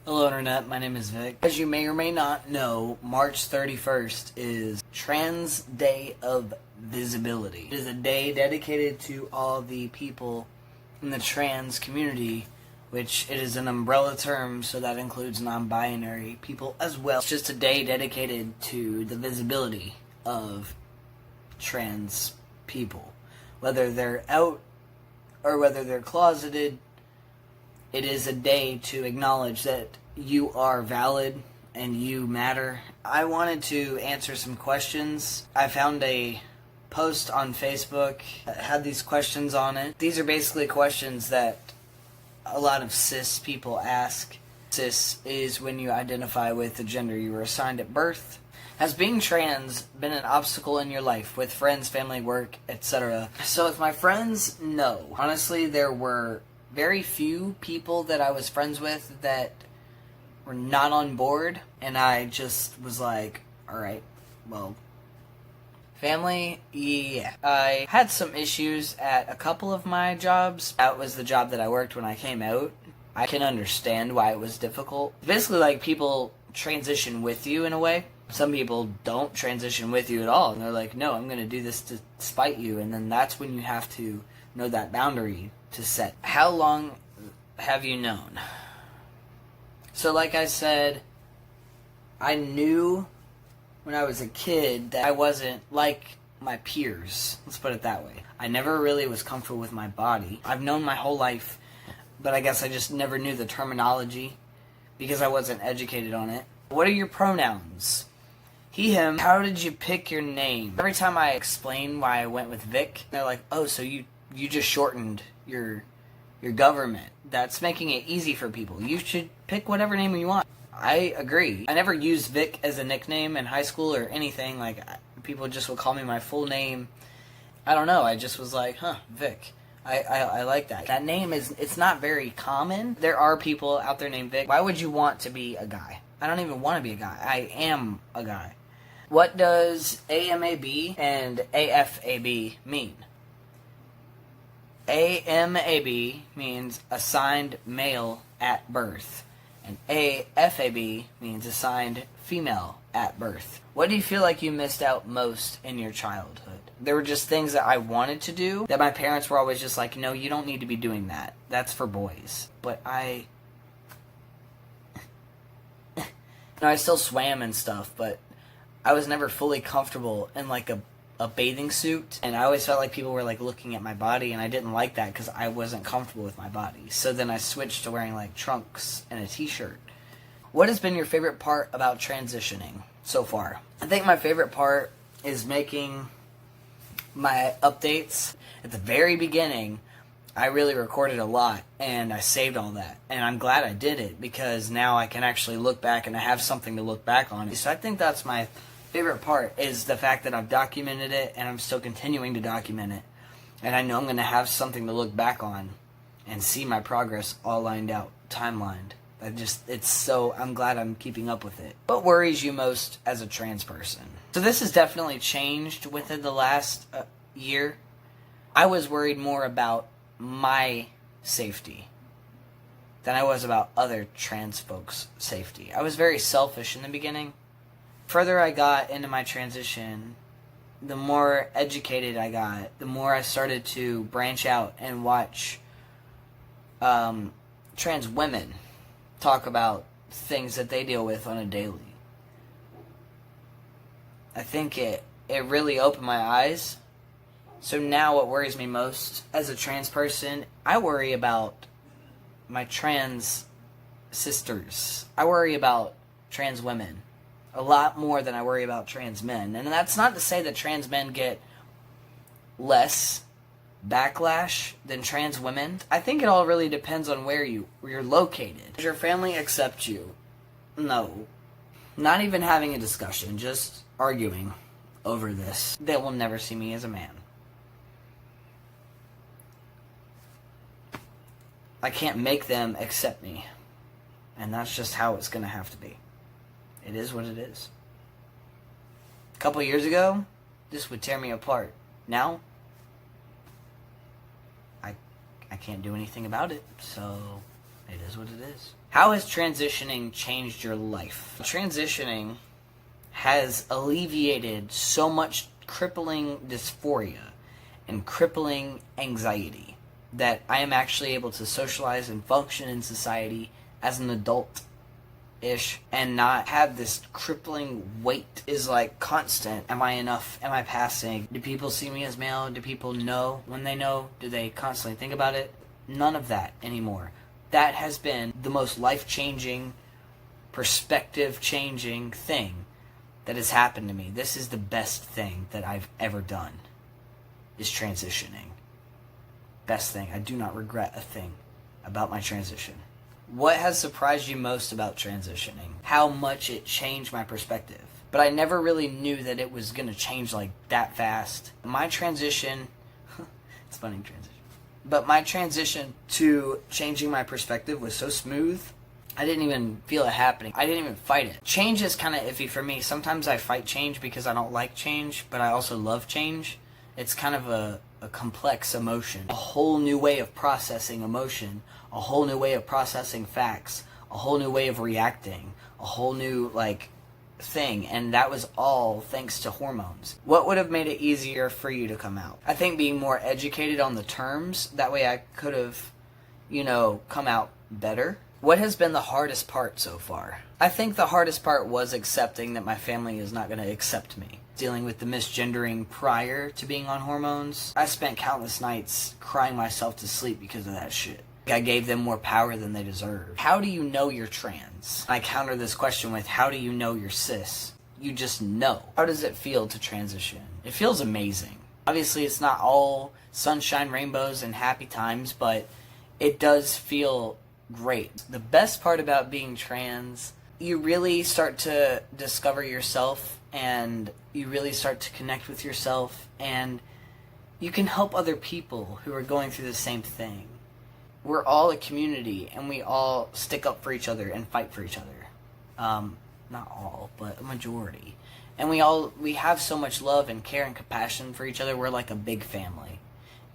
Hello Internet, my name is Vic. As you may or may not know, March 31st is Trans Day of Visibility. It is a day dedicated to all the people in the trans community, which it is an umbrella term, so that includes non-binary people as well. It's just a day dedicated to the visibility of trans people. Whether they're out or whether they're closeted, it is a day to acknowledge that you are valid and you matter. I wanted to answer some questions. I found a post on Facebook that had these questions on it. These are basically questions that a lot of cis people ask. Cis is when you identify with the gender you were assigned at birth. Has being trans been an obstacle in your life with friends, family, work, etc.? So with my friends, no. Honestly, there were very few people that I was friends with that were not on board, and I just was like, alright, well, family, yeah. I had some issues at a couple of my jobs. That was the job that I worked when I came out. I can understand why it was difficult. Basically, like, people transition with you in a way. Some people don't transition with you at all, and they're like, no, I'm going to do this to spite you, and then that's when you have to know that boundary to set. How long have you known? So like I said, I knew when I was a kid that I wasn't like my peers. Let's put it that way. I never really was comfortable with my body. I've known my whole life, but I guess I just never knew the terminology because I wasn't educated on it. What are your pronouns? He, him. How did you pick your name? Every time I explain why I went with Vic, they're like, oh, so you just shortened your government. That's making it easy for people. You should pick whatever name you want. I agree. I never used Vic as a nickname in high school or anything. Like, people just would call me my full name. I don't know. I just was like, Vic. I like that. That name it's not very common. There are people out there named Vic. Why would you want to be a guy? I don't even want to be a guy. I am a guy. What does AMAB and AFAB mean? AMAB means assigned male at birth, and AFAB means assigned female at birth. What do you feel like you missed out most in your childhood? There were just things that I wanted to do that my parents were always just like, no, you don't need to be doing that. That's for boys. But I still swam and stuff, but I was never fully comfortable in like a bathing suit, and I always felt like people were like looking at my body, and I didn't like that because I wasn't comfortable with my body. So then I switched to wearing like trunks and a t-shirt. What has been your favorite part about transitioning so far? I think my favorite part is making my updates. At the very beginning, I really recorded a lot, and I saved all that, and I'm glad I did it because now I can actually look back and I have something to look back on. So I think that's my favorite part, is the fact that I've documented it and I'm still continuing to document it, and I know I'm going to have something to look back on and see my progress all lined out, timelined. I'm glad I'm keeping up with it. What worries you most as a trans person? So this has definitely changed within the last year. I was worried more about my safety than I was about other trans folks' safety. I was very selfish in the beginning. Further I got into my transition, the more educated I got, the more I started to branch out and watch trans women talk about things that they deal with on a daily. I think it really opened my eyes. So now what worries me most as a trans person, I worry about my trans sisters. I worry about trans women a lot more than I worry about trans men. And that's not to say that trans men get less backlash than trans women. I think it all really depends on where you're located. Does your family accept you? No. Not even having a discussion, just arguing over this. They will never see me as a man. I can't make them accept me. And that's just how it's going to have to be. It is what it is. A couple years ago, this would tear me apart. Now, I can't do anything about it, so it is what it is. How has transitioning changed your life? Transitioning has alleviated so much crippling dysphoria and crippling anxiety that I am actually able to socialize and function in society as an adult-ish and not have this crippling weight is like constant. Am I enough? Am I passing? Do people see me as male? Do people know? When they know, do they constantly think about it? None of that anymore. That has been the most life-changing, perspective-changing thing that has happened to me. This is the best thing that I've ever done, is transitioning. Best thing. I do not regret a thing about my transition. What has surprised you most about transitioning? How much it changed my perspective. But I never really knew that it was going to change like that fast. My transition, it's funny transition. But my transition to changing my perspective was so smooth, I didn't even feel it happening. I didn't even fight it. Change is kind of iffy for me. Sometimes I fight change because I don't like change, but I also love change. It's kind of a complex emotion. A whole new way of processing emotion. A whole new way of processing facts. A whole new way of reacting. A whole new, thing, and that was all thanks to hormones. What would have made it easier for you to come out? I think being more educated on the terms, that way I could have, come out better. What has been the hardest part so far? I think the hardest part was accepting that my family is not going to accept me. Dealing with the misgendering prior to being on hormones. I spent countless nights crying myself to sleep because of that shit. I gave them more power than they deserve. How do you know you're trans? I counter this question with, how do you know you're cis? You just know. How does it feel to transition? It feels amazing. Obviously, it's not all sunshine, rainbows, and happy times, but it does feel great. The best part about being trans, you really start to discover yourself, and you really start to connect with yourself, and you can help other people who are going through the same thing. We're all a community, and we all stick up for each other and fight for each other. Not all, but a majority. And we have so much love and care and compassion for each other. We're like a big family.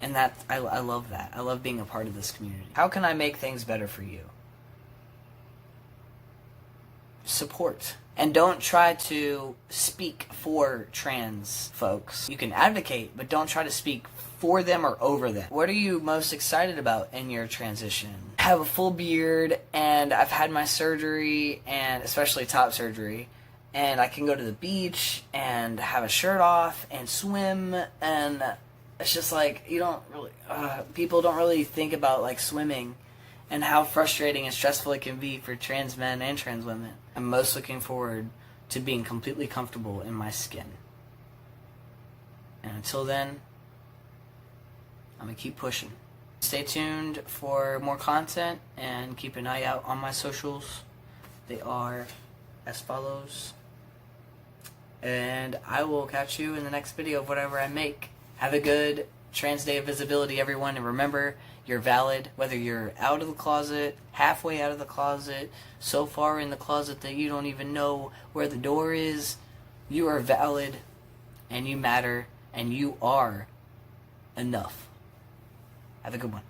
And I love that. I love being a part of this community. How can I make things better for you? Support. And don't try to speak for trans folks. You can advocate, but don't try to speak for them or over them. What are you most excited about in your transition? I have a full beard, and I've had my surgery, and especially top surgery, and I can go to the beach and have a shirt off and swim, and it's just people don't really think about swimming and how frustrating and stressful it can be for trans men and trans women. I'm most looking forward to being completely comfortable in my skin. And until then, I'm going to keep pushing. Stay tuned for more content and keep an eye out on my socials. They are as follows. And I will catch you in the next video of whatever I make. Have a good Trans Day of Visibility, everyone. And remember, you're valid, whether you're out of the closet, halfway out of the closet, so far in the closet that you don't even know where the door is. You are valid, and you matter, and you are enough. Have a good one.